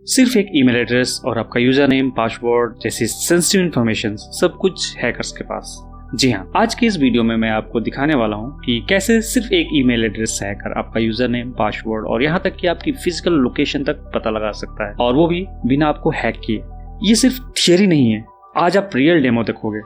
सिर्फ एक email address और आपका यूजर नेम, पासवर्ड जैसी सेंसिटिव इन्फॉर्मेशन सब कुछ हैकर्स के पास। जी हाँ, आज की इस वीडियो में मैं आपको दिखाने वाला हूँ कि कैसे सिर्फ एक ईमेल एड्रेस से हैकर आपका यूजर नेम, पासवर्ड और यहाँ तक कि आपकी फिजिकल लोकेशन तक पता लगा सकता है, और वो भी बिना आपको हैक किए। ये सिर्फ थियरी नहीं है, आज आप रियल डेमो देखोगे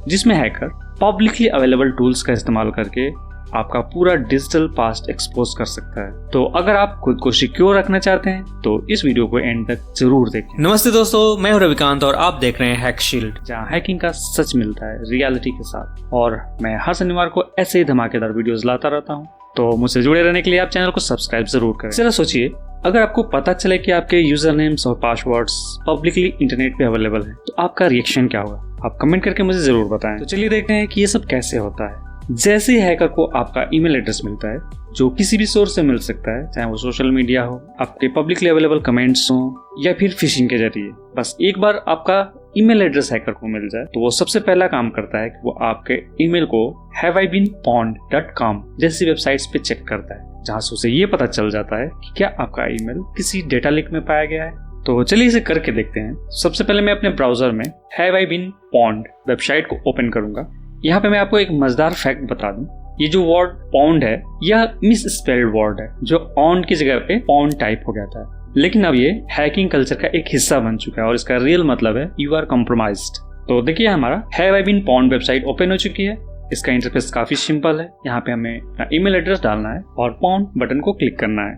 जिसमें हैकर पब्लिकली अवेलेबल टूल्स का इस्तेमाल करके आपका पूरा डिजिटल पास्ट एक्सपोज कर सकता है। तो अगर आप खुद को सिक्योर रखना चाहते हैं तो इस वीडियो को एंड तक जरूर देखें। नमस्ते दोस्तों, मैं हूं रविकांत और आप देख रहे हैं हैक शील्ड, जहां हैकिंग का सच मिलता है रियलिटी के साथ। और मैं हर शनिवार को ऐसे ही धमाकेदार वीडियोस लाता रहता हूं, तो मुझसे जुड़े रहने के लिए आप चैनल को सब्सक्राइब जरूर करें। जरा सोचिए, अगर आपको पता चले कि आपके यूजर नेम्स और पासवर्ड्स पब्लिकली इंटरनेट पे अवेलेबल है तो आपका रिएक्शन क्या होगा? आप कमेंट करके मुझे जरूर बताएं। तो चलिए देखते हैं कि ये सब कैसे होता है। जैसे ही हैकर को आपका ईमेल एड्रेस मिलता है, जो किसी भी सोर्स से मिल सकता है, चाहे वो सोशल मीडिया हो, आपके पब्लिकली अवेलेबल कमेंट्स हो या फिर फिशिंग के जरिए, बस एक बार आपका ईमेल एड्रेस हैकर को मिल जाए तो वो सबसे पहला काम करता है कि वो आपके ईमेल को haveibeenpawned.com जैसी वेबसाइट्स पे चेक करता है, जहां से उसे ये पता चल जाता है कि क्या आपका ईमेल किसी डेटा लीक में पाया गया है। तो चलिए इसे करके देखते हैं। सबसे पहले मैं अपने ब्राउजर में haveibeenpawned वेबसाइट को ओपन करूंगा। यहाँ पे मैं आपको एक मजेदार फैक्ट बता दूं, ये जो वर्ड पाउंड है यह मिस स्पेल्ड वर्ड है, जो ऑन की जगह पे पाउंड टाइप हो गया था, लेकिन अब ये हैकिंग कल्चर का एक हिस्सा बन चुका है और इसका रियल मतलब है यू आर कॉम्प्रोमाइज्ड। तो देखिए, हमारा haveibeenpawned वेबसाइट ओपन हो चुकी है। इसका इंटरफेस काफी सिंपल है। यहाँ पे हमें अपना ईमेल एड्रेस डालना है और पाउंड बटन को क्लिक करना है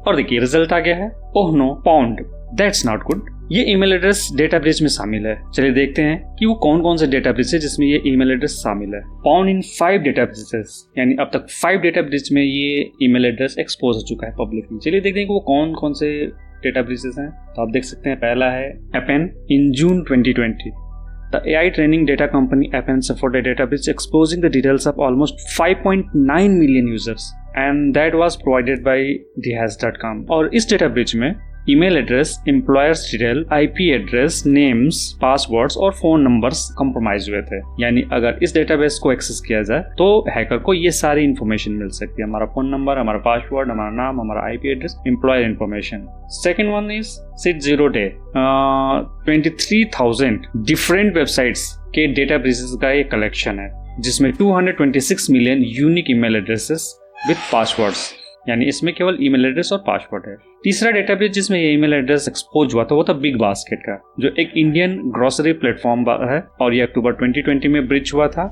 और देखिए रिजल्ट आ गया है, oh no pwned, that's not good. ये ईमेल एड्रेस डेटा ब्रीच में शामिल है। चलिए देखते हैं कि वो कौन कौन से डेटा ब्रीच है जिसमें ये ईमेल एड्रेस शामिल है। पाउंड इन 5 डेटा ब्रीचेस, यानी अब तक 5 डेटा ब्रीच में ये ईमेल एड्रेस एक्सपोज हो चुका है पब्लिकली। चलिए देखते हैं कि वो कौन कौन से डेटा ब्रीचेस हैं। तो आप देख सकते हैं, पहला है Appen in June 2020. The AI training data company Appen suffered a data breach exposing the details of almost 5.9 million users, and that was provided by dehaz.com. और इस डेटा ब्रीच में email address, employers detail, IP address, names, passwords और phone numbers compromise हुए थे। यानी अगर इस database को एक्सेस किया जाए तो हैकर को ये सारी इंफॉर्मेशन मिल सकती है, हमारा फोन नंबर, हमारा पासवर्ड, हमारा नाम, हमारा IP address, employer information. Second one is seat zero day, 23,000 different websites के डेटा ब्रीचेस का ये कलेक्शन है, जिसमें 226 million unique email addresses with passwords, यानी इसमें केवल ईमेल एड्रेस और पासवर्ड है। तीसरा डेटाबेस जिसमें ये ईमेल एड्रेस एक्सपोज हुआ था वो था बिग बास्केट का, जो एक इंडियन ग्रोसरी प्लेटफॉर्म है और ये अक्टूबर 2020 में ब्रीच हुआ था।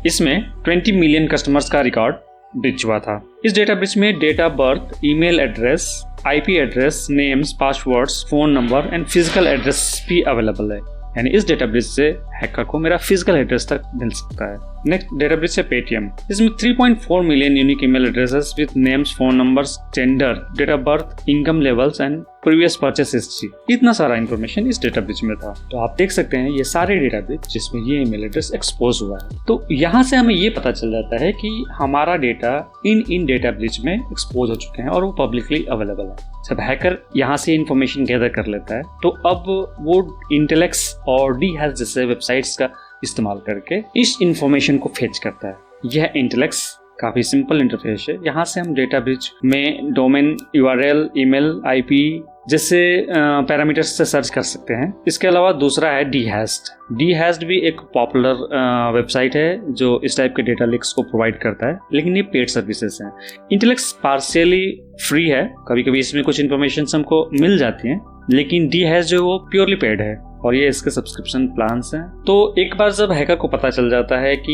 इसमें 20 मिलियन कस्टमर्स का रिकॉर्ड ब्रीच हुआ था। इस डेटा ब्रीच में date of birth, email address, IP address, names, passwords, phone number and physical address भी अवेलेबल है, यानी इस डेटाबेस से हैकर को मेरा फिजिकल एड्रेस तक मिल सकता है। नेक्स्ट डेटाबेस है पेटीएम, इसमें 3.4 million unique email addresses with names, phone numbers, gender, date of birth, income levels and previous purchase history. इतना सारा इंफॉर्मेशन इस डेटाबेस में था। तो आप देख सकते हैं ये सारे डेटाबेस जिसमें ये ईमेल एड्रेस एक्सपोज हुआ है। तो यहाँ से हमें ये पता चल जाता है कि हमारा डेटा इन डेटाबेस में एक्सपोज हो चुके हैं और वो पब्लिकली अवेलेबल है। जब हैकर यहाँ से इंफॉर्मेशन गैदर कर लेता है तो अब वो इंटेलेक्स और dehaz जैसे वेबसाइट्स का इस्तेमाल करके इस इंफॉर्मेशन को फेच करता है। यह इंटेलेक्स काफी सिंपल इंटरफेस है। यहाँ से हम डेटा ब्रीच में डोमेन, यूआरएल, ईमेल, आईपी जैसे पैरामीटर्स से सर्च कर सकते हैं। इसके अलावा दूसरा है dehaz भी एक पॉपुलर वेबसाइट है जो इस टाइप के डेटा लीक्स को प्रोवाइड करता है, लेकिन ये पेड सर्विसेज हैं। इंटेलेक्स पार्शियली फ्री है, कभी कभी इसमें कुछ इन्फॉर्मेशन हमको मिल जाती हैं, लेकिन dehaz जो वो प्योरली पेड है और ये इसके सब्सक्रिप्शन प्लान्स हैं। तो एक बार जब हैकर को पता चल जाता है कि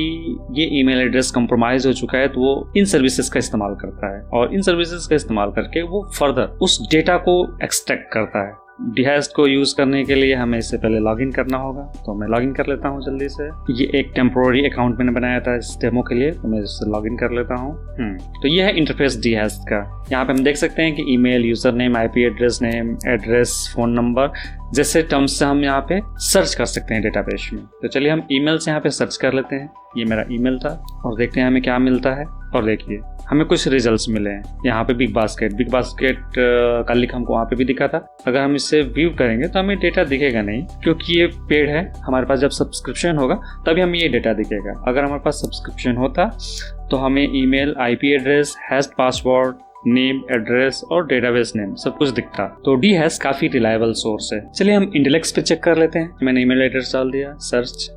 ये ईमेल एड्रेस कंप्रोमाइज हो चुका है तो वो इन सर्विसेज का इस्तेमाल करता है और इन सर्विसेज का इस्तेमाल करके वो फर्दर उस डेटा को एक्सट्रैक्ट करता है। dehaz को यूज करने के लिए हमें इससे पहले लॉगिन करना होगा, तो मैं लॉगिन कर लेता हूँ जल्दी से। ये एक टेम्पोररी अकाउंट मैंने बनाया था इस डेमो के लिए, तो मैं इससे लॉगिन कर लेता हूँ। तो ये है इंटरफेस dehaz का। यहाँ पे हम देख सकते हैं कि email, user name, IP address, phone number जैसे टर्म्स से हम यहाँ पे सर्च कर सकते हैं डेटाबेस में। तो चलिए हम ईमेल से यहाँ पे सर्च कर लेते हैं। ये मेरा ईमेल था और देखते हैं हमें क्या मिलता है। और देखिए हमें कुछ रिजल्ट्स मिले हैं। यहाँ पे बिग बास्केट का लिंक हमको वहाँ पे भी दिखा था। अगर हम इसे व्यू करेंगे तो हमें डेटा दिखेगा नहीं, क्योंकि ये पेड है। हमारे पास जब सब्सक्रिप्शन होगा तभी हमें ये डेटा दिखेगा। अगर हमारे पास सब्सक्रिप्शन होता तो हमें email, IP address, hatched password, name, address और डेटाबेस नेम सब कुछ दिखता। तो DHash काफी रिलायबल सोर्स है। चलिए हम इंटेलेक्स पे चेक कर लेते हैं। मैंने ईमेल एड्रेस डाल दिया, सर्च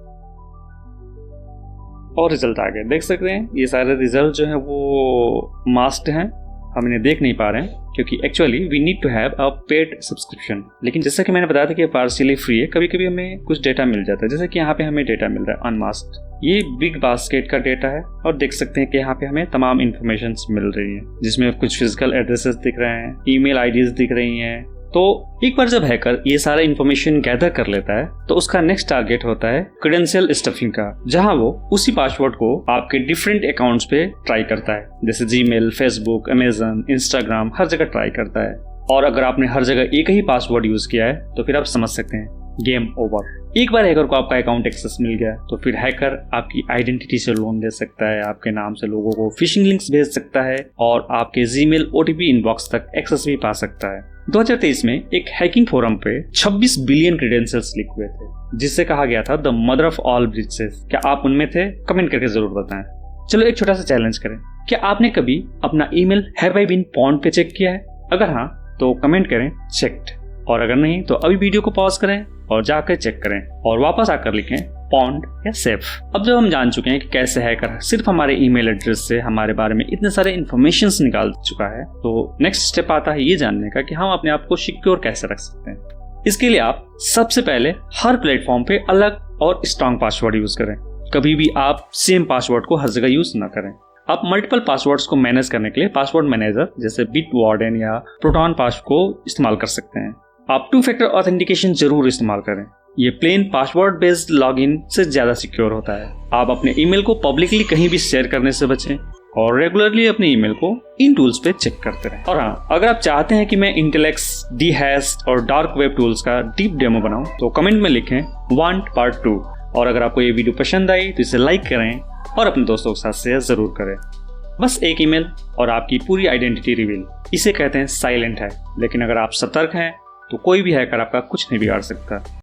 और रिजल्ट आ गए। देख सकते हैं ये सारे रिजल्ट जो है वो मास्क्ड हैं, हम इन्हें देख नहीं पा रहे हैं क्योंकि actually we need to have a paid subscription. लेकिन जैसा कि मैंने बताया था कि पार्शियली फ्री है, कभी कभी हमें कुछ डेटा मिल जाता है। जैसे कि यहाँ पे हमें डेटा मिल रहा है अनमास्क्ड, ये बिग बास्केट का डेटा है और देख सकते हैं कि यहाँ पे हमें तमाम इन्फॉर्मेशन मिल रही है, जिसमें कुछ फिजिकल एड्रेसेस दिख रहे हैं, ईमेल आईडीज दिख रही हैं। तो एक बार जब हैकर ये सारा इन्फॉर्मेशन गैदर कर लेता है तो उसका नेक्स्ट टारगेट होता है क्रेडेंशियल स्टफिंग का, जहां वो उसी पासवर्ड को आपके डिफरेंट अकाउंट्स पे ट्राई करता है, जैसे जीमेल, फेसबुक, अमेजन, इंस्टाग्राम, हर जगह ट्राई करता है। और अगर आपने हर जगह एक ही पासवर्ड यूज किया है तो फिर आप समझ सकते हैं गेम ओवर। एक बार हैकर को आपका अकाउंट एक्सेस मिल गया तो फिर हैकर आपकी आइडेंटिटी से लोन ले सकता है, आपके नाम से लोगों को फिशिंग लिंक्स भेज सकता है और आपके जीमेल ओटीपी इनबॉक्स तक एक्सेस भी पा सकता है। 2023 में एक हैकिंग फोरम पे 26 बिलियन क्रेडेंशियल्स लीक हुए थे, जिससे कहा गया था the mother of all breaches. क्या आप उनमें थे? कमेंट करके जरूर बताएं। चलो एक छोटा सा चैलेंज करें, क्या आपने कभी अपना email have I been pwned पे चेक किया है? अगर हाँ तो कमेंट करें चेक्ड, और अगर नहीं तो अभी वीडियो को पॉज करें और जाकर चेक करें और वापस आकर लिखें पॉन्ड या सेफ। अब जब हम जान चुके हैं कि कैसे हैकर सिर्फ हमारे ईमेल एड्रेस से हमारे बारे में इतने सारे इन्फॉर्मेशंस निकाल चुका है, तो नेक्स्ट स्टेप आता है ये जानने का कि हम अपने आप को सिक्योर कैसे रख सकते हैं। इसके लिए आप सबसे पहले हर प्लेटफॉर्म पे अलग और स्ट्रॉन्ग पासवर्ड यूज करें। कभी भी आप सेम पासवर्ड को हर जगह यूज ना करें। आप मल्टीपल पासवर्ड्स को मैनेज करने के लिए पासवर्ड मैनेजर जैसे बिटवार्डन या प्रोटॉन पास को इस्तेमाल कर सकते हैं। आप 2 फैक्टर ऑथेंटिकेशन जरूर इस्तेमाल करें, ये प्लेन पासवर्ड बेस्ड लॉगिन से ज्यादा सिक्योर होता है। आप अपने ईमेल को पब्लिकली कहीं भी शेयर करने से बचें और रेगुलरली अपने ईमेल को इन टूल्स पे चेक करते रहें। और हाँ, अगर आप चाहते हैं कि मैं इंटेलेक्स, DHash और डार्क वेब टूल्स का डीप डेमो बनाऊं तो कमेंट में लिखें वांट पार्ट 2। और अगर आपको ये वीडियो पसंद आई तो इसे लाइक करें और अपने दोस्तों के साथ शेयर जरूर करें। बस एक ईमेल और आपकी पूरी आइडेंटिटी रिवील, इसे कहते हैं साइलेंट है। लेकिन अगर आप सतर्क हैं तो कोई भी हैकर आपका कुछ नहीं बिगाड़ सकता।